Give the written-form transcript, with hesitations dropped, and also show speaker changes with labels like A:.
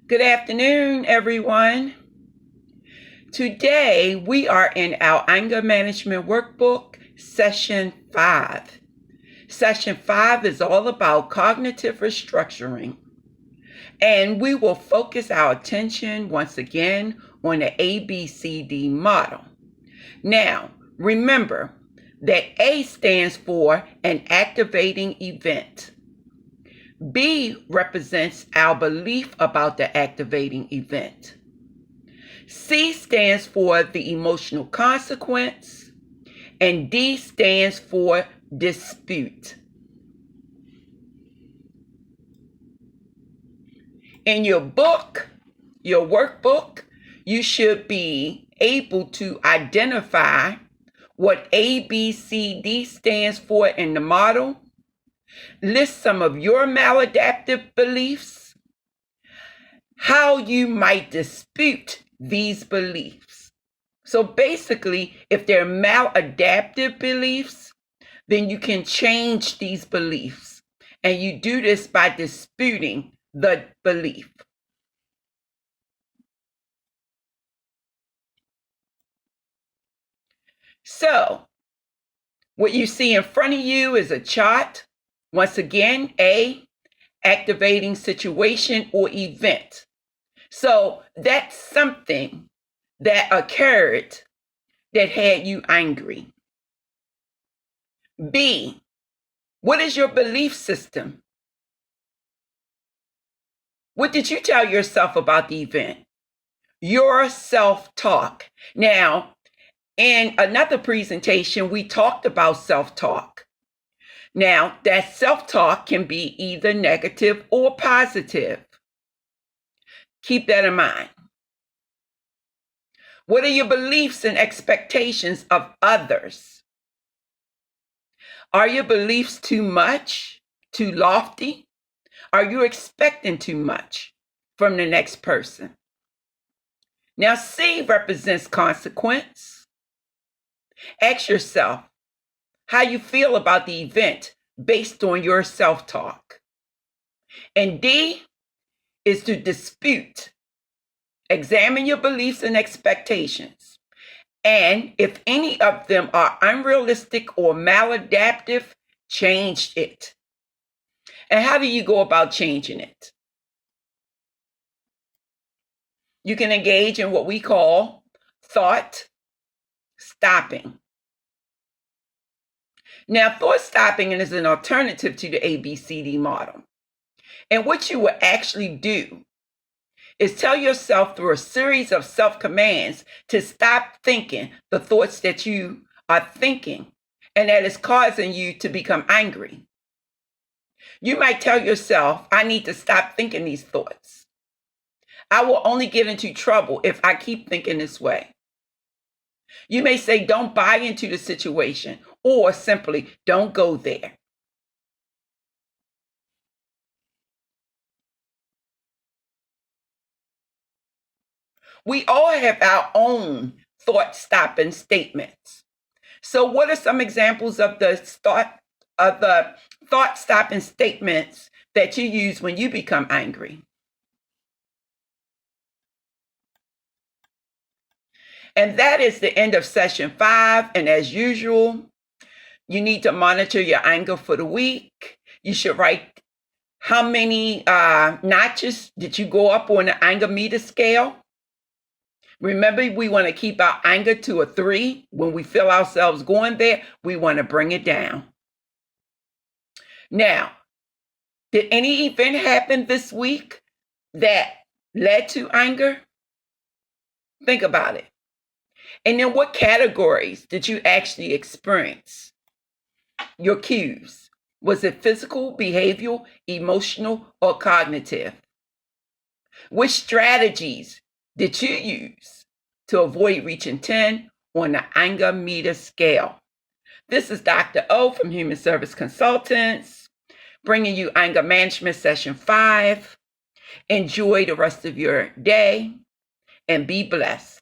A: Good afternoon, everyone. Today we are in our anger management workbook, session 5. Session 5 is all about cognitive restructuring, and we will focus our attention once again on the ABCD model. Now, remember that A stands for an activating event. B represents our belief about the activating event. C stands for the emotional consequence, and D stands for dispute. In your book, your workbook, you should be able to identify what ABCD stands for in the model. List some of your maladaptive beliefs, how you might dispute these beliefs. So basically, if they're maladaptive beliefs, then you can change these beliefs. And you do this by disputing the belief. So, what you see in front of you is a chart. Once again, A, activating situation or event. So that's something that occurred that had you angry. B, what is your belief system? What did you tell yourself about the event? Your self-talk. Now, in another presentation, we talked about self-talk. Now, that self-talk can be either negative or positive. Keep that in mind. What are your beliefs and expectations of others? Are your beliefs too much, too lofty? Are you expecting too much from the next person? Now, C represents consequence. Ask yourself how you feel about the event based on your self-talk. And D is to dispute. Examine your beliefs and expectations. And if any of them are unrealistic or maladaptive, change it. And how do you go about changing it? You can engage in what we call thought stopping. Now, thought stopping is an alternative to the ABCD model. And what you will actually do is tell yourself through a series of self-commands to stop thinking the thoughts that you are thinking and that is causing you to become angry. You might tell yourself, I need to stop thinking these thoughts. I will only get into trouble if I keep thinking this way. You may say, don't buy into the situation, or simply don't go there. We all have our own thought-stopping statements. So what are some examples of the thought-stopping statements that you use when you become angry? And that is the end of session 5. And as usual, you need to monitor your anger for the week. You should write how many notches did you go up on the anger meter scale. Remember, we want to keep our anger to a 3. When we feel ourselves going there, we want to bring it down. Now, did any event happen this week that led to anger? Think about it. And then what categories did you actually experience? Your cues. Was it physical, behavioral, emotional, or cognitive? Which strategies did you use to avoid reaching 10 on the anger meter scale? This is Dr. O from Human Service Consultants, bringing you Anger Management Session 5. Enjoy the rest of your day and be blessed.